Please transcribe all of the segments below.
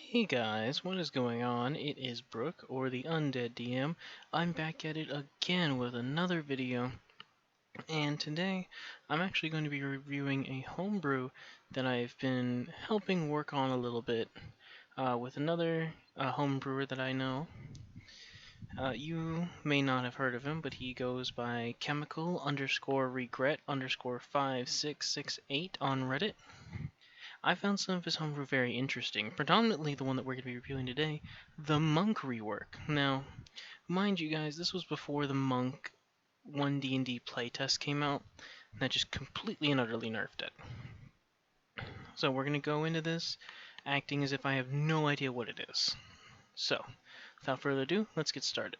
Hey guys, what is going on? It is Brooke, or the Undead DM. I'm back at it again with another video, and today I'm actually going to be reviewing a homebrew that I've been helping work on a little bit with another homebrewer that I know. You may not have heard of him, but he goes by chemical_regret_5668 on Reddit. I found some of his homebrew very interesting, predominantly the one that we're going to be reviewing today, the Monk rework. Now, mind you guys, this was before the Monk 1D&D playtest came out, and that just completely and utterly nerfed it. So we're going to go into this acting as if I have no idea what it is. So, without further ado, let's get started.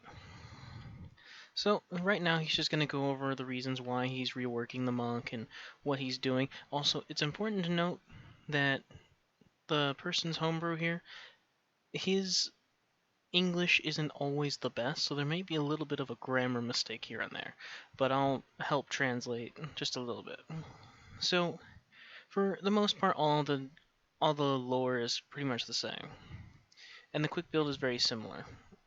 So, right now he's just going to go over the reasons why he's reworking the Monk and what he's doing. Also, it's important to note that the person's homebrew here, his English isn't always the best, so there may be a little bit of a grammar mistake here and there, but I'll help translate just a little bit. So, for the most part, all the lore is pretty much the same, and the quick build is very similar.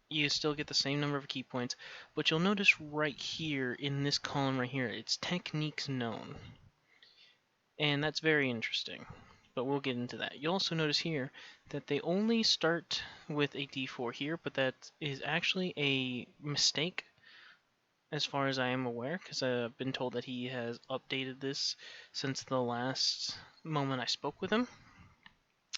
You still get the same number of key points, but you'll notice right here in this column right here, it's techniques known, and that's very interesting. But we'll get into that. You'll also notice here that they only start with a d4 here, but that is actually a mistake as far as I am aware, because I've been told that he has updated this since the last moment I spoke with him.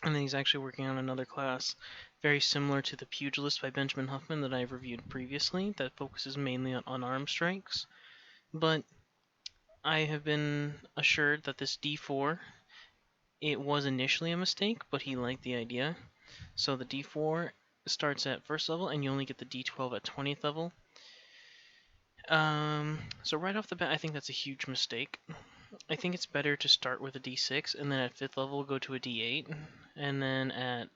And then he's actually working on another class very similar to the Pugilist by Benjamin Huffman that I've reviewed previously that focuses mainly on unarmed strikes. But I have been assured that this d4, it was initially a mistake, but he liked the idea. So the d4 starts at first level, and you only get the d12 at 20th level. So right off the bat, I think that's a huge mistake. I think it's better to start with a d6, and then at 5th level go to a d8, and then at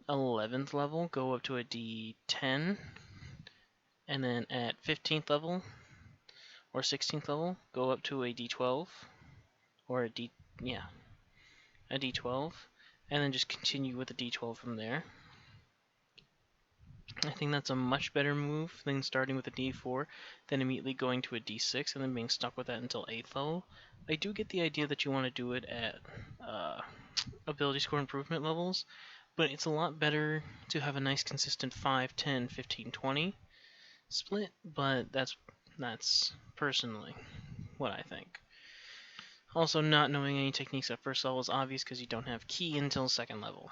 11th level go up to a d10, and then at 15th level or 16th level go up to a d12, or a d12, and then just continue with the d12 from there. I think that's a much better move than starting with a d4, then immediately going to a d6 and then being stuck with that until 8th level. I do get the idea that you want to do it at ability score improvement levels, but it's a lot better to have a nice consistent 5, 10, 15, 20 split, but that's personally what I think. Also, not knowing any techniques at first level is obvious because you don't have key until 2nd level.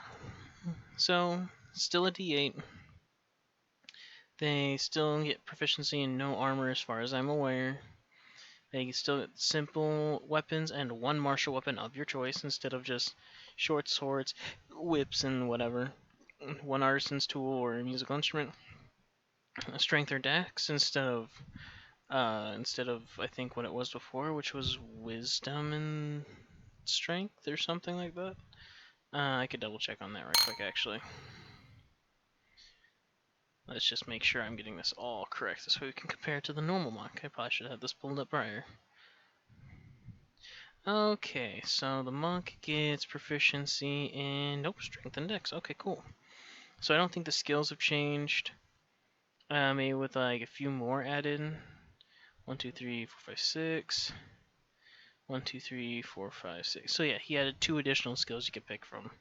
So, still a d8. They still get proficiency in no armor as far as I'm aware. They still get simple weapons and one martial weapon of your choice instead of just short swords, whips, and whatever. One artisan's tool or a musical instrument. Strength or dex instead of I think what it was before, which was wisdom and strength or something like that. I could double check on that right quick actually. Let's just make sure I'm getting this all correct. This way we can compare it to the normal monk. I probably should have this pulled up prior. Okay, so the monk gets proficiency in, strength and dex. Okay, cool. So I don't think the skills have changed. Maybe with like a few more added. 1, 2, 3, 4, 5, 6. 1, 2, 3, 4, 5, 6. So yeah, he added 2 additional skills you could pick from.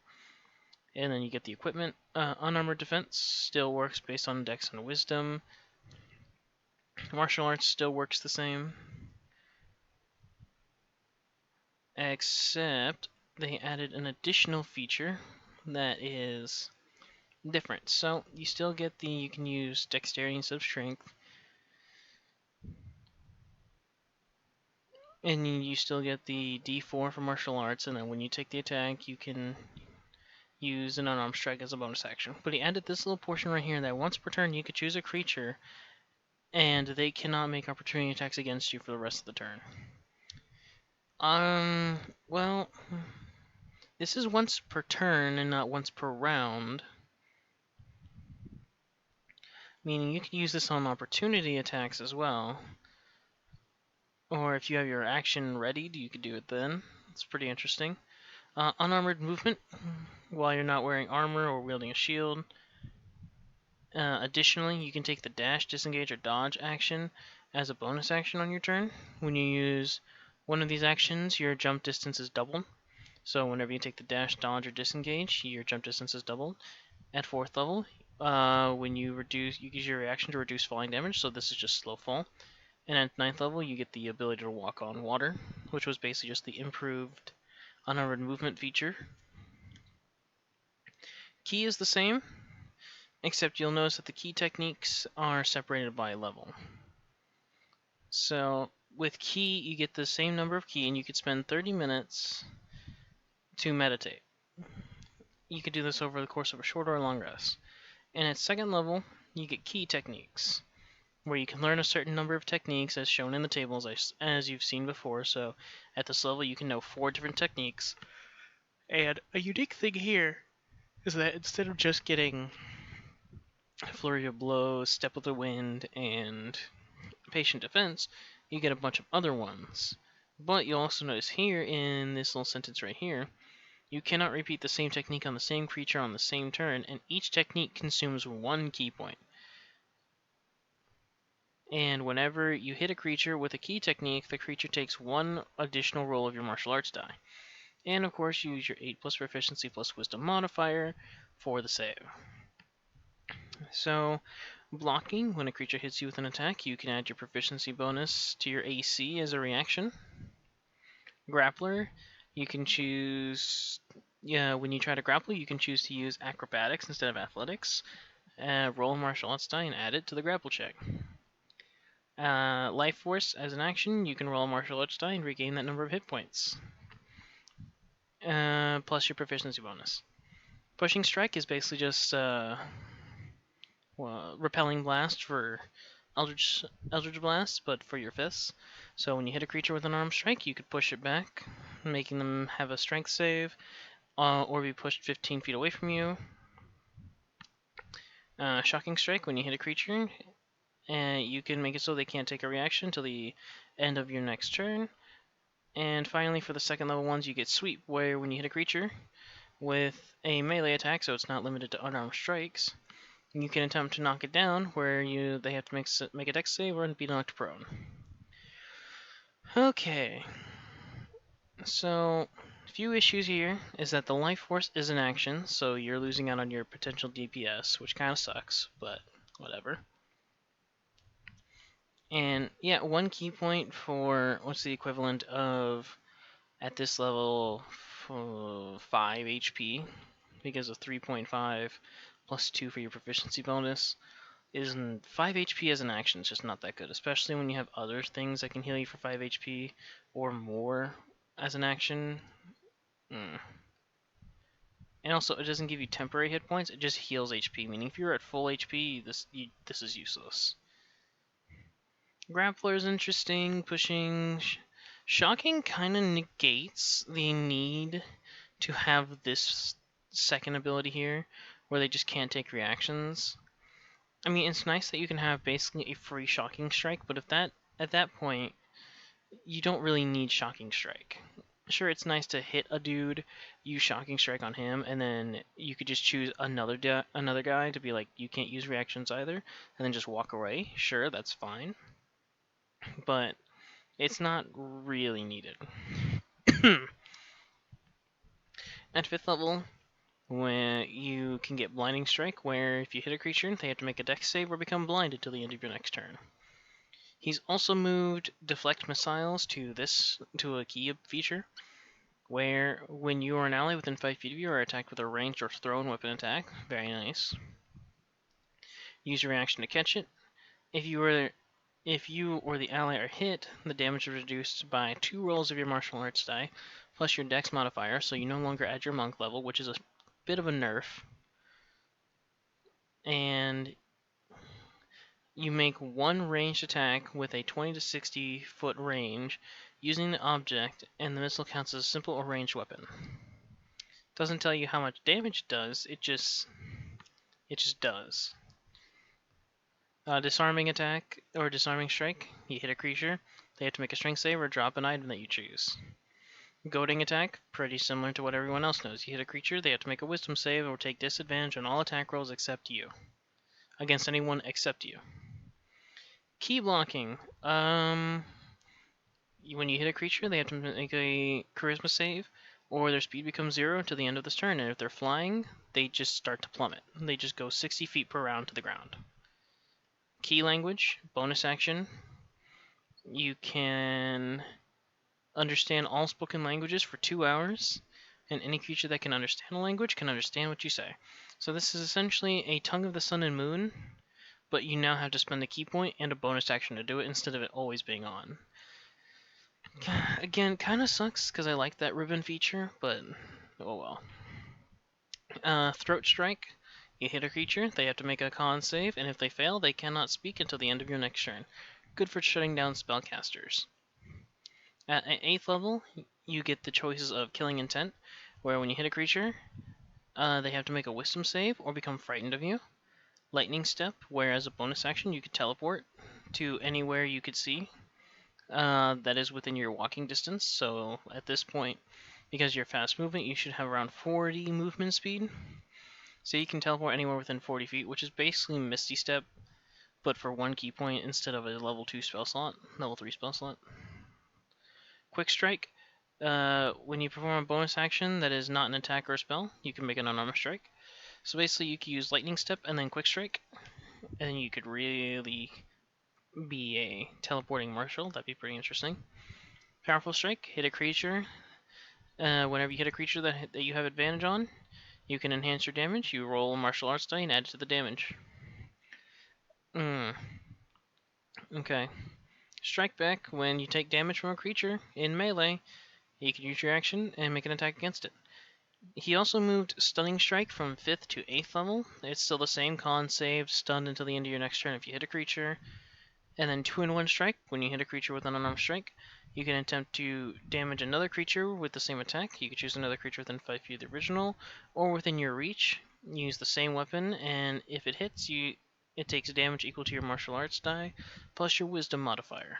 And then you get the equipment. Unarmored defense still works based on dex and wisdom. Martial arts still works the same. Except they added an additional feature that is different. So you still get you can use dexterity instead of strength. And you still get the d4 for martial arts, and then when you take the attack, you can use an unarmed strike as a bonus action. But he added this little portion right here that once per turn you could choose a creature, and they cannot make opportunity attacks against you for the rest of the turn. Well, this is once per turn and not once per round. Meaning you can use this on opportunity attacks as well. Or if you have your action readied, you could do it then. It's pretty interesting. Unarmored movement. while you're not wearing armor or wielding a shield. Additionally, you can take the dash, disengage, or dodge action as a bonus action on your turn. When you use one of these actions, your jump distance is doubled. So whenever you take the dash, dodge, or disengage, your jump distance is doubled. At 4th level, when you use your reaction to reduce falling damage, so this is just slow fall. And at 9th level, you get the ability to walk on water, which was basically just the improved unarmored movement feature. Key is the same, except you'll notice that the key techniques are separated by level. So with key, you get the same number of key, and you could spend 30 minutes to meditate. You could do this over the course of a short or a long rest. And at 2nd level, you get key techniques, where you can learn a certain number of techniques as shown in the tables as you've seen before. So at this level, you can know 4 different techniques. And a unique thing here is that instead of just getting Flurry of Blows, Step with the Wind, and Patient Defense, you get a bunch of other ones. But you'll also notice here in this little sentence right here, you cannot repeat the same technique on the same creature on the same turn, and each technique consumes 1 key point. And whenever you hit a creature with a key technique, the creature takes 1 additional roll of your martial arts die. And of course, you use your 8 plus proficiency plus wisdom modifier for the save. So, blocking, when a creature hits you with an attack, you can add your proficiency bonus to your AC as a reaction. Grappler, you can choose, when you try to grapple, you can choose to use acrobatics instead of athletics. Roll a martial arts die and add it to the grapple check. Life Force, as an action, you can roll a martial arts die and regain that number of hit points. Plus your proficiency bonus. Pushing Strike is basically just Repelling Blast for Eldritch Blast, but for your fists. So when you hit a creature with an armed strike, you could push it back, making them have a strength save, or be pushed 15 feet away from you. Shocking Strike, when you hit a creature, you can make it so they can't take a reaction until the end of your next turn. And finally, for the 2nd level ones, you get Sweep, where when you hit a creature with a melee attack, so it's not limited to unarmed strikes, you can attempt to knock it down, where they have to make a dex save or be knocked prone. Okay, so a few issues here is that the Life Force is an action, so you're losing out on your potential DPS, which kind of sucks, but whatever. And yeah, 1 key point for what's the equivalent of, at this level, 5 HP, because of 3.5 plus 2 for your proficiency bonus. 5 HP as an action is just not that good, especially when you have other things that can heal you for 5 HP or more as an action. And also, it doesn't give you temporary hit points, it just heals HP, meaning if you're at full HP, this is useless. Grappler is interesting, pushing. Shocking kind of negates the need to have this second ability here, where they just can't take reactions. I mean, it's nice that you can have basically a free Shocking Strike, but at that point, you don't really need Shocking Strike. Sure, it's nice to hit a dude, use Shocking Strike on him, and then you could just choose another guy to be like, you can't use reactions either, and then just walk away. Sure, that's fine. But it's not really needed. At 5th level, when you can get Blinding Strike, where if you hit a creature, they have to make a dex save or become blinded till the end of your next turn. He's also moved Deflect Missiles to a key feature, where when you or an ally within 5 feet of you are attacked with a ranged or thrown weapon attack, very nice, use your reaction to catch it. If you or the ally are hit, the damage is reduced by 2 rolls of your martial arts die, plus your dex modifier, so you no longer add your monk level, which is a bit of a nerf. And you make 1 ranged attack with a 20 to 60 foot range using the object, and the missile counts as a simple or ranged weapon. Doesn't tell you how much damage it does, it just does. Disarming attack or disarming strike, you hit a creature, they have to make a strength save or drop an item that you choose. Goading attack, pretty similar to what everyone else knows. You hit a creature, they have to make a wisdom save or take disadvantage on all attack rolls except you. Against anyone except you. Key blocking. When you hit a creature, they have to make a charisma save, or their speed becomes 0 until the end of this turn, and if they're flying, they just start to plummet. They just go 60 feet per round to the ground. Key language, bonus action. You can understand all spoken languages for 2 hours, and any creature that can understand a language can understand what you say. So this is essentially a Tongue of the Sun and Moon, but you now have to spend a key point and a bonus action to do it instead of it always being on. Again, kind of sucks because I like that ribbon feature, but oh well. Throat Strike. You hit a creature, they have to make a con save, and if they fail, they cannot speak until the end of your next turn. Good for shutting down spellcasters. At 8th level, you get the choices of Killing Intent, where when you hit a creature, they have to make a Wisdom save or become frightened of you. Lightning Step, where as a bonus action you could teleport to anywhere you could see that is within your walking distance. So at this point, because you're fast movement, you should have around 40 movement speed. So you can teleport anywhere within 40 feet, which is basically Misty Step, but for 1 key point instead of a level 2 spell slot, level 3 spell slot. Quick Strike. When you perform a bonus action that is not an attack or a spell, you can make an unarmed strike. So basically you could use Lightning Step and then Quick Strike, and you could really be a teleporting marshal. That'd be pretty interesting. Powerful Strike. Hit a creature. Whenever you hit a creature that you have advantage on, you can enhance your damage. You roll a martial arts die and add it to the damage. Okay. Strike back. When you take damage from a creature in melee, you can use your action and make an attack against it. He also moved Stunning Strike from 5th to 8th level. It's still the same con save, stunned until the end of your next turn if you hit a creature. And then 2-in-1 Strike. When you hit a creature with an unarmed strike, you can attempt to damage another creature with the same attack. You can choose another creature within 5 feet of the original, or within your reach. Use the same weapon, and if it hits, it takes damage equal to your martial arts die, plus your wisdom modifier.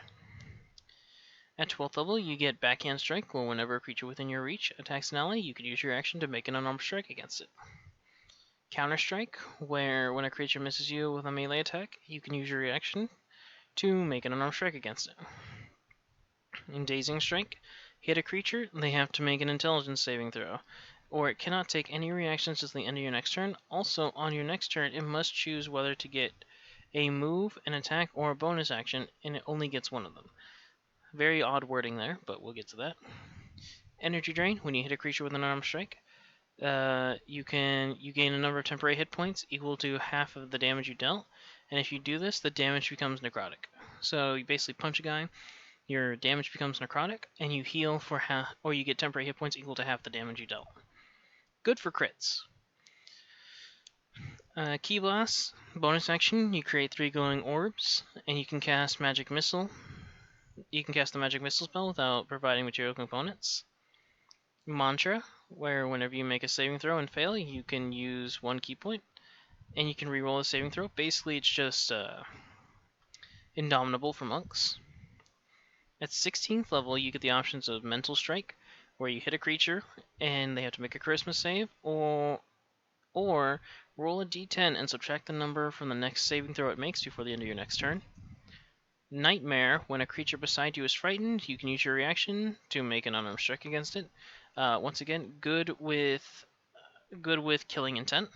At 12th level, you get Backhand Strike, where whenever a creature within your reach attacks an ally, you can use your action to make an unarmed strike against it. Counter Strike, where when a creature misses you with a melee attack, you can use your reaction to make an unarmed strike against it. In Dazing Strike, hit a creature, they have to make an intelligence saving throw, or it cannot take any reactions until the end of your next turn. Also, on your next turn, it must choose whether to get a move, an attack, or a bonus action, and it only gets one of them. Very odd wording there, but we'll get to that. Energy Drain, when you hit a creature with an unarmed strike, you gain a number of temporary hit points equal to half of the damage you dealt, and if you do this, the damage becomes necrotic. So you basically punch a guy, your damage becomes necrotic, and you heal for half, or you get temporary hit points equal to half the damage you dealt. Good for crits. Key Blast, bonus action, you create 3 glowing orbs, and you can cast Magic Missile. You can cast the Magic Missile spell without providing material components. Mantra, where whenever you make a saving throw and fail, you can use 1 key point, and you can reroll a saving throw. Basically, it's just Indomitable for monks. At 16th level, you get the options of Mental Strike, where you hit a creature and they have to make a charisma save, or roll a d10 and subtract the number from the next saving throw it makes before the end of your next turn. Nightmare, when a creature beside you is frightened, you can use your reaction to make an unarmed strike against it. Once again, good with Killing Intent.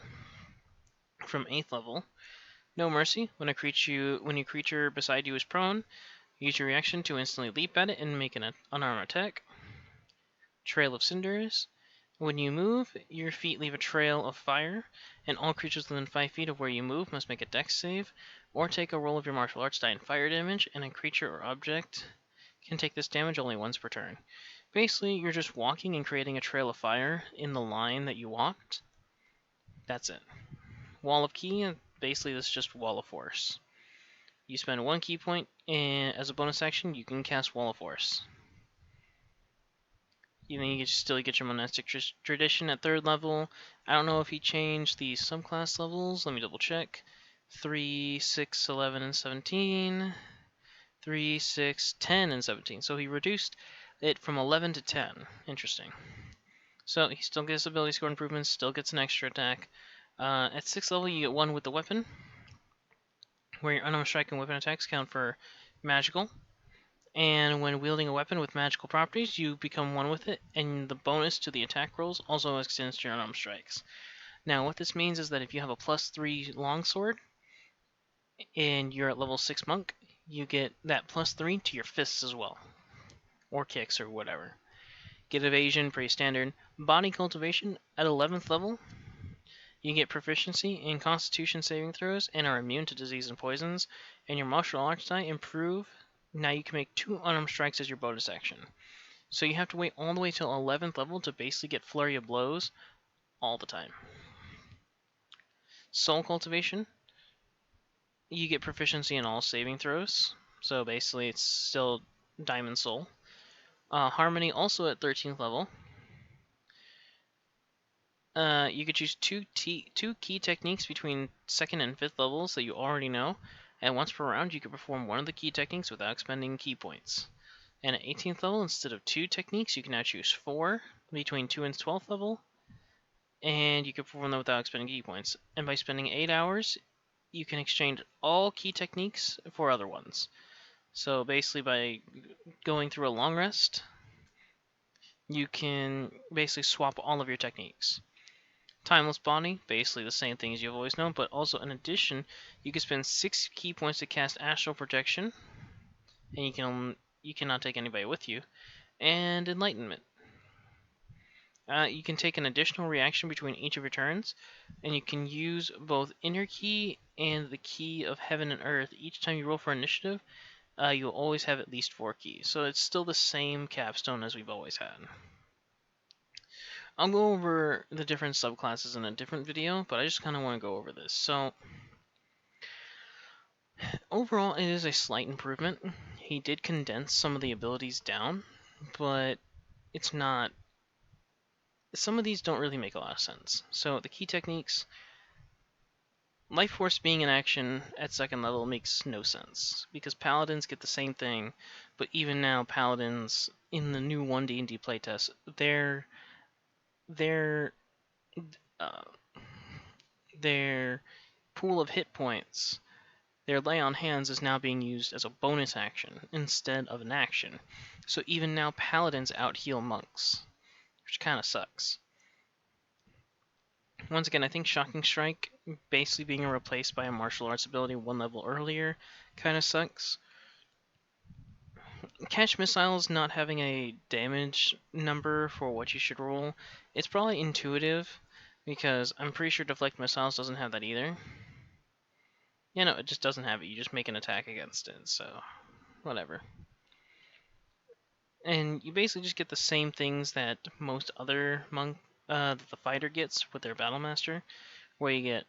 From 8th level. No Mercy, when a creature beside you is prone, use your reaction to instantly leap at it and make an unarmed attack. Trail of Cinders, when you move, your feet leave a trail of fire, and all creatures within 5 feet of where you move must make a dex save, or take a roll of your martial arts die in fire damage, and a creature or object can take this damage only once per turn. Basically, you're just walking and creating a trail of fire in the line that you walked. That's it. Wall of Ki, basically this is just Wall of Force. You spend 1 key point, and as a bonus action, you can cast Wall of Force. You can still get your monastic tradition at 3rd level. I don't know if he changed the subclass levels. Let me double check. 3, 6, 11, and 17. 3, 6, 10, and 17. So he reduced it from 11 to 10. Interesting. So he still gets ability score improvements, still gets an extra attack. At 6th level, you get 1 with the weapon, where your unarmed strike and weapon attacks count for magical. And when wielding a weapon with magical properties, you become 1 with it, and the bonus to the attack rolls also extends to your unarmed strikes. Now, what this means is that if you have a +3 longsword, and you're at level 6 monk, you get that +3 to your fists as well. Or kicks, or whatever. Get evasion, pretty standard. Body cultivation, at 11th level, you get proficiency in constitution saving throws and are immune to disease and poisons, and your martial arts die improve. Now you can make 2 unarmed strikes as your bonus action. So you have to wait all the way till 11th level to basically get flurry of blows all the time. Soul cultivation, you get proficiency in all saving throws. So basically it's still Diamond Soul. Harmony also at 13th level. You could choose two key techniques between 2nd and 5th levels that you already know, and once per round you can perform one of the key techniques without expending key points. And at 18th level, instead of 2 techniques, you can now choose 4 between 2 and 12th level, and you can perform them without expending key points. And by spending 8 hours, you can exchange all key techniques for other ones. So basically by going through a long rest, you can basically swap all of your techniques. Timeless Body, basically the same thing as you've always known, but also in addition, you can spend 6 key points to cast Astral Protection, and you cannot take anybody with you, and Enlightenment. You can take an additional reaction between each of your turns, and you can use both Inner Key and the Key of Heaven and Earth each time you roll for initiative. You'll always have at least 4 keys, so it's still the same capstone as we've always had. I'll go over the different subclasses in a different video, but I just kind of want to go over this. So, overall, it is a slight improvement. He did condense some of the abilities down, but it's not... Some of these don't really make a lot of sense. So, the key techniques... Life Force being in action at 2nd level makes no sense, because Paladins get the same thing, but even now, Paladins, in the new 1D&D playtest, their pool of hit points, their lay on hands is now being used as a bonus action instead of an action. So even now paladins out-heal monks, which kind of sucks. Once again, I think Shocking Strike basically being replaced by a martial arts ability 1 level earlier kind of sucks. Catch Missiles not having a damage number for what you should roll, it's probably intuitive, because I'm pretty sure Deflect Missiles doesn't have that either. Yeah, no, it just doesn't have it. You just make an attack against it, so whatever. And you basically just get the same things that most other monk, that the fighter gets with their Battlemaster, where you get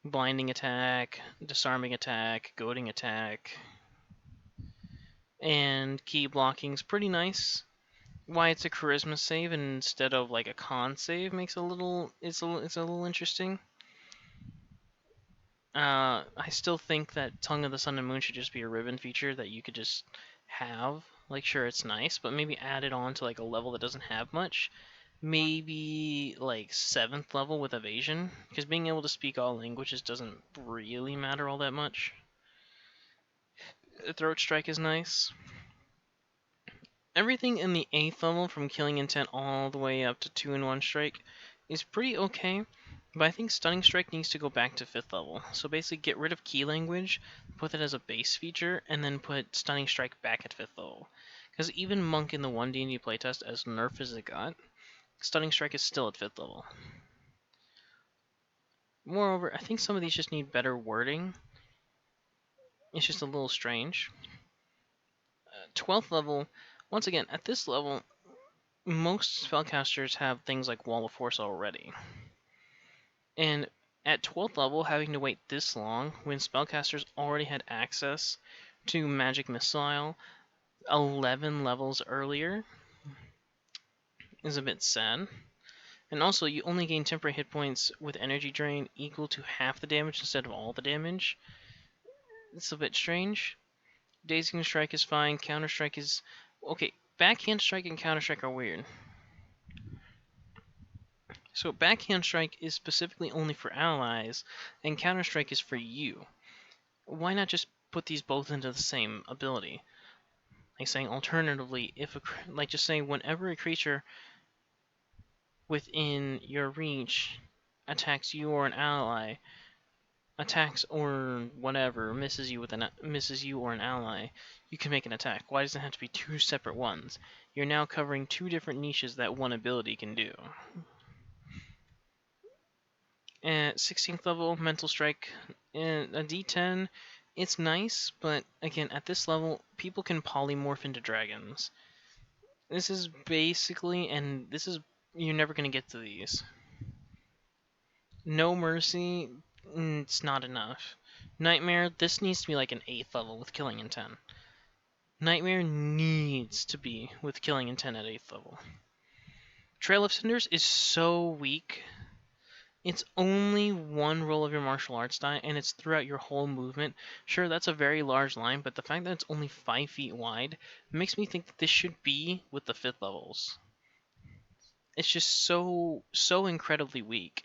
blinding attack, disarming attack, goading attack, and key blocking's pretty nice. Why it's a charisma save instead of like a con save makes it's a little interesting. I still think that Tongue of the Sun and Moon should just be a ribbon feature that you could just have. Like, sure, it's nice, but maybe add it on to like a level that doesn't have much. Maybe like 7th level with evasion, because being able to speak all languages doesn't really matter all that much. Throat Strike is nice. Everything in the 8th level, from Killing Intent all the way up to 2-in-1 Strike, is pretty okay. But I think Stunning Strike needs to go back to 5th level. So basically get rid of Key Language, put it as a base feature, and then put Stunning Strike back at 5th level. Because even Monk in the 1D&D playtest, as nerf as it got, Stunning Strike is still at 5th level. Moreover, I think some of these just need better wording. It's just a little strange. 12th level, once again, at this level, most spellcasters have things like Wall of Force already. And at 12th level, having to wait this long when spellcasters already had access to Magic Missile 11 levels earlier is a bit sad. And also, you only gain temporary hit points with Energy Drain equal to half the damage instead of all the damage. It's a bit strange. Dazing Strike is fine. Counter Strike is... Okay, Backhand strike and counter strike are weird. So backhand strike is specifically only for allies, and counter strike is for you. Why not just put these both into the same ability? Like saying alternatively, if like just saying whenever a creature within your reach attacks you or an ally, attacks or whatever, misses you or an ally, you can make an attack. Why does it have to be two separate ones? You're now covering two different niches that one ability can do. At 16th level, Mental Strike, and a D10, it's nice, but again, at this level, people can polymorph into dragons. This is basically, and this is, you're never going to get to these. No Mercy, it's not enough. Nightmare, this needs to be like an 8th level with Killing Intent. Nightmare needs to be with Killing Intent at 8th level. Trail of Cinders is so weak. It's only one roll of your martial arts die, and it's throughout your whole movement. Sure, that's a very large line, but the fact that it's only 5 feet wide makes me think that this should be with the 5th levels. It's just so incredibly weak.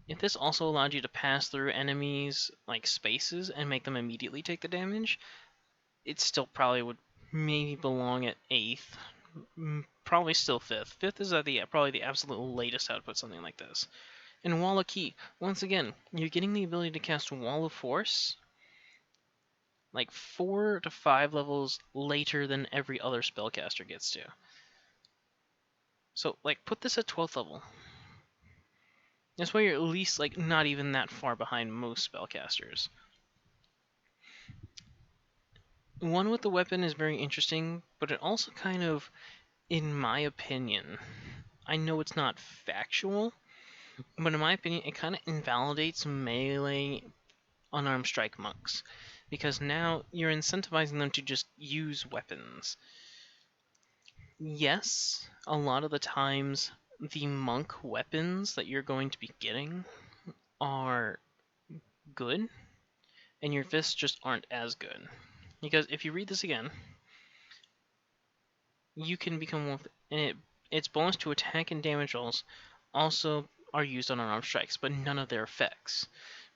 If this also allowed you to pass through enemies like spaces and make them immediately take the damage, it still probably would maybe belong at 8th. Probably still 5th. 5th is at probably the absolute latest I would put something like this. And Wall of Key, once again, you're getting the ability to cast Wall of Force like 4 to 5 levels later than every other spellcaster gets to. So, like, put this at 12th level. That's why you're at least, like, not even that far behind most spellcasters. One with the weapon is very interesting, but it also kind of, in my opinion, I know it's not factual, but in my opinion, it kind of invalidates melee unarmed strike monks, because now you're incentivizing them to just use weapons. Yes, a lot of the times the monk weapons that you're going to be getting are good, and your fists just aren't as good. Because if you read this again, you can become one with its bonus to attack and damage rolls also are used on unarmed strikes, but none of their effects.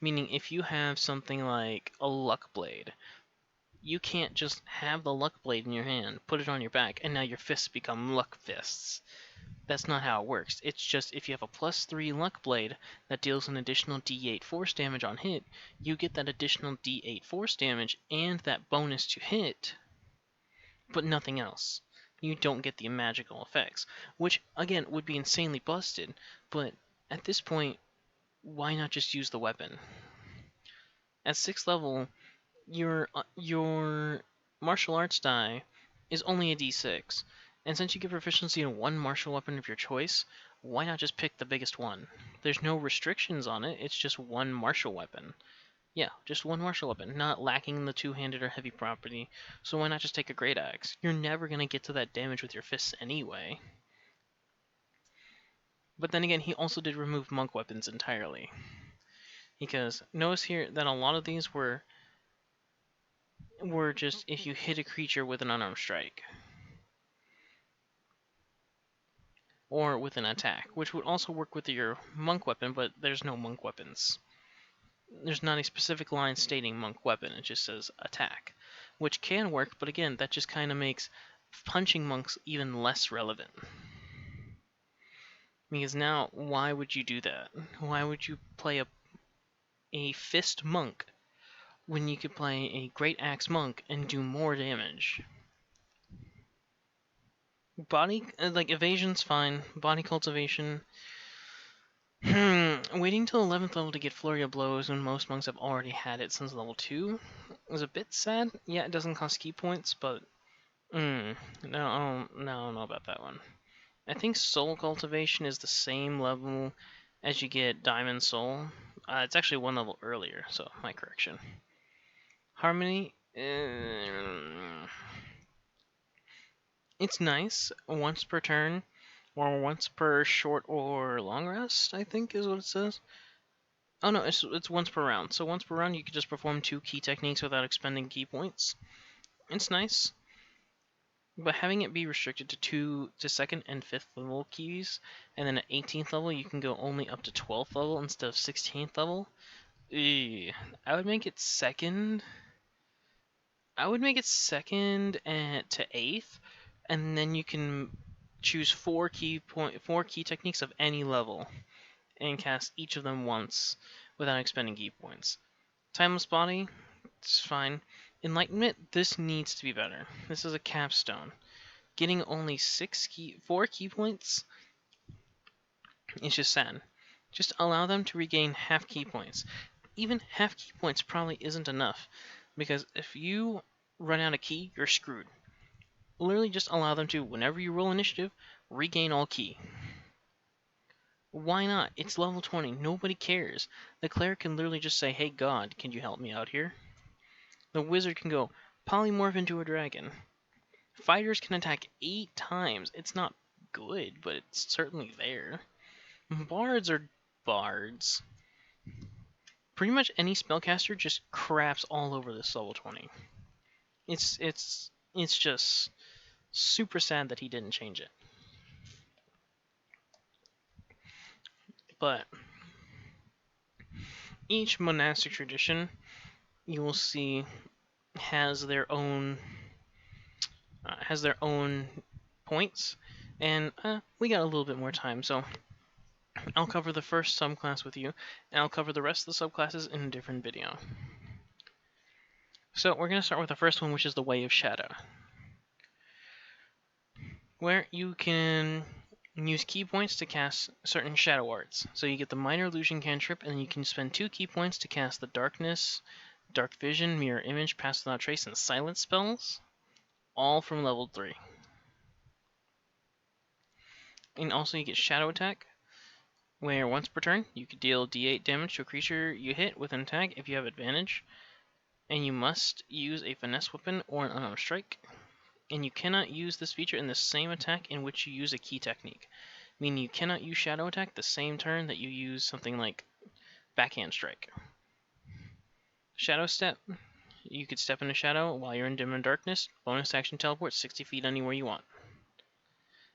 Meaning, if you have something like a luck blade, you can't just have the luck blade in your hand, put it on your back, and now your fists become luck fists. That's not how it works. It's just if you have a +3 luck blade that deals an additional d8 force damage on hit, you get that additional d8 force damage and that bonus to hit, but nothing else. You don't get the magical effects, which again would be insanely busted, but at this point, why not just use the weapon? At 6th level, your martial arts die is only a d6, and since you get proficiency in one martial weapon of your choice, why not just pick the biggest one? There's no restrictions on it, it's just one martial weapon. Yeah, just one martial weapon, not lacking the two-handed or heavy property, so why not just take a great axe? You're never going to get to that damage with your fists anyway. But then again, he also did remove monk weapons entirely. Because notice here that a lot of these were just if you hit a creature with an unarmed strike. Or with an attack, which would also work with your monk weapon, but there's no monk weapons. There's not a specific line stating monk weapon, it just says attack. Which can work, but again, that just kind of makes punching monks even less relevant. Because now, why would you do that? Why would you play a fist monk when you could play a great axe monk and do more damage? Body, like, evasion's fine. Body cultivation. Waiting till 11th level to get Flurry of Blows when most monks have already had it since level 2 is a bit sad. Yeah, it doesn't cost key points, but no, I don't know about that one. I think Soul Cultivation is the same level as you get Diamond Soul. It's actually one level earlier, so my correction. Harmony, it's nice once per turn, or once per short or long rest, I think is what it says. Oh no, it's once per round. So once per round, you can just perform 2 key techniques without expending key points. It's nice. but having it be restricted to second and fifth level keys, and then at 18th level you can go only up to 12th level instead of 16th level. I would make it second. I would make it second and to eighth, and then you can choose four key techniques of any level and cast each of them once without expending key points. Timeless Body, it's fine. Enlightenment, this needs to be better. This is a capstone. Getting only 4 key points is just sad. Just allow them to regain half key points. Even half key points probably isn't enough, because if you run out of key, you're screwed. Literally just allow them to, whenever you roll initiative, regain all key. Why not? It's level 20. Nobody cares. The cleric can literally just say, hey god, can you help me out here? The wizard can go, polymorph into a dragon. Fighters can attack 8 times. It's not good, but it's certainly there. Bards are bards. Pretty much any spellcaster just craps all over this level 20. It's just super sad that he didn't change it. But each monastic tradition, you will see, has their own points, and we got a little bit more time, so I'll cover the first subclass with you, and I'll cover the rest of the subclasses in a different video. So we're going to start with the first one, which is the Way of Shadow, where you can use key points to cast certain shadow arts. So you get the Minor Illusion cantrip, and then you can spend 2 key points to cast the Darkness, Dark Vision, Mirror Image, Pass Without Trace, and Silence spells, all from level 3. And also you get Shadow Attack, where once per turn, you can deal d8 damage to a creature you hit with an attack if you have advantage, and you must use a finesse weapon or an unarmed strike, and you cannot use this feature in the same attack in which you use a key technique, meaning you cannot use Shadow Attack the same turn that you use something like Backhand Strike. Shadow Step, you could step into shadow while you're in dim and darkness, bonus action teleport 60 feet anywhere you want.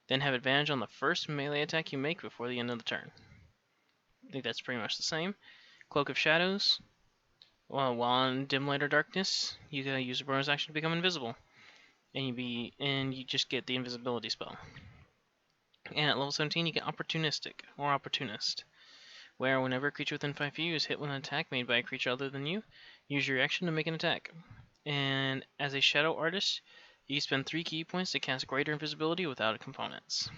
Then have advantage on the first melee attack you make before the end of the turn. I think that's pretty much the same. Cloak of Shadows, while in dim light or darkness, you gotta use a bonus action to become invisible, and you just get the invisibility spell. And at level 17, you get Opportunistic or Opportunist, where whenever a creature within 5 feet of you is hit with an attack made by a creature other than you, use your action to make an attack. And as a shadow artist, you spend 3 key points to cast Greater Invisibility without components.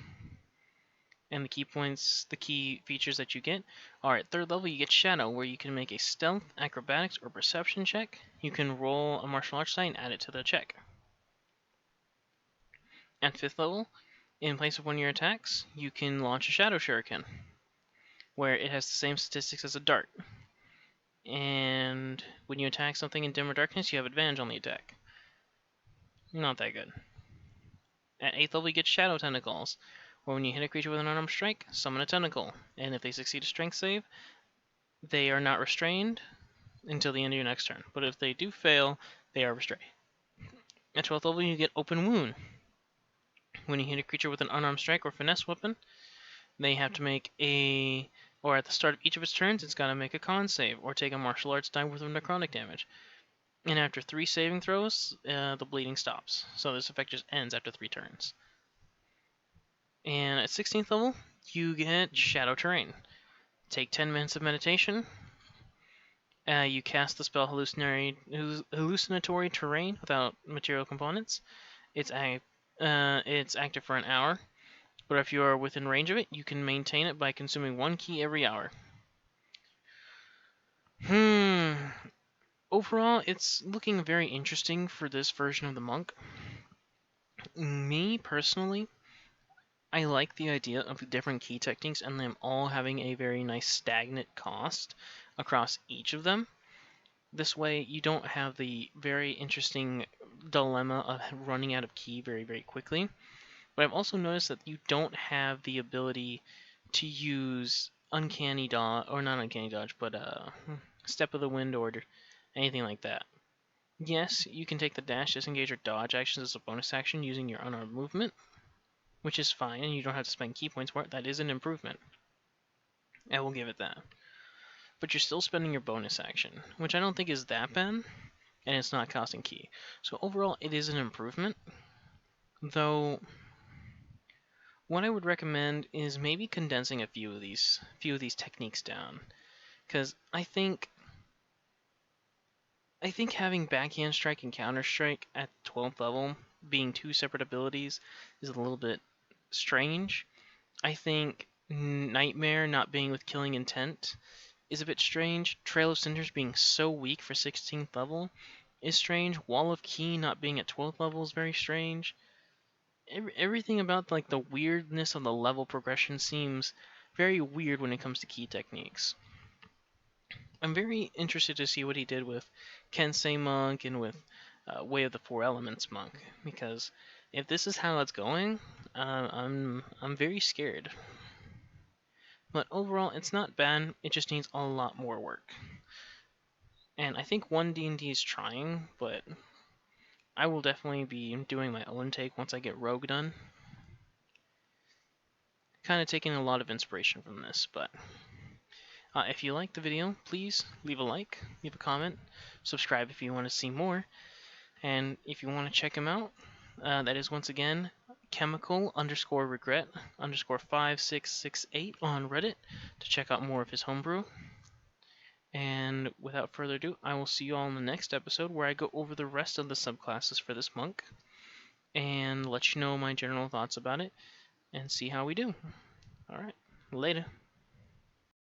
And the key features that you get are at 3rd level you get Shadow, where you can make a Stealth, Acrobatics, or Perception check. You can roll a Martial Arts die and add it to the check. At 5th level, in place of one of your attacks, you can launch a Shadow Shuriken, where it has the same statistics as a dart. And when you attack something in dim or darkness, you have advantage on the attack. Not that good. At 8th level, you get Shadow Tentacles, where when you hit a creature with an unarmed strike, summon a tentacle, and if they succeed a strength save, they are not restrained until the end of your next turn. But if they do fail, they are restrained. At 12th level, you get Open Wound. When you hit a creature with an unarmed strike or finesse weapon, they have to make or at the start of each of its turns, it's got to make a con save, or take a martial arts die worth of necrotic damage. And after 3 saving throws, the bleeding stops. So this effect just ends after 3 turns. And at 16th level, you get Shadow Terrain. Take 10 minutes of meditation. You cast the spell Hallucinatory Terrain without material components. It's active for an hour, but if you are within range of it, you can maintain it by consuming 1 key every hour. Overall, it's looking very interesting for this version of the monk. Me, personally, I like the idea of the different key techniques and them all having a very nice stagnant cost across each of them. This way, you don't have the very interesting dilemma of running out of key very, very quickly. But I've also noticed that you don't have the ability to use Uncanny Dodge, or not Uncanny Dodge, but Step of the Wind or anything like that. Yes, you can take the dash, disengage, or dodge actions as a bonus action using your unarmed movement, which is fine, and you don't have to spend key points for it. That is an improvement. I will give it that. But you're still spending your bonus action, which I don't think is that bad, and it's not costing key. So overall, it is an improvement, though what I would recommend is maybe condensing a few of these techniques down, because I think having backhand strike and counter strike at 12th level being two separate abilities is a little bit strange. I think Nightmare not being with killing intent is a bit strange. Trail of Cinders being so weak for 16th level is strange. Wall of Key not being at 12th level is very strange. Everything about like the weirdness of the level progression seems very weird when it comes to key techniques. I'm very interested to see what he did with Kensei Monk and with Way of the Four Elements Monk, because if this is how it's going, I'm very scared. But overall, it's not bad. It just needs a lot more work. And I think 1D&D is trying, but I will definitely be doing my own take once I get Rogue done. Kind of taking a lot of inspiration from this, but if you liked the video, please leave a like, leave a comment, subscribe if you want to see more, and if you want to check him out, that is once again chemical_regret_5668 on Reddit to check out more of his homebrew. And without further ado, I will see you all in the next episode where I go over the rest of the subclasses for this monk and let you know my general thoughts about it and see how we do. Alright, later.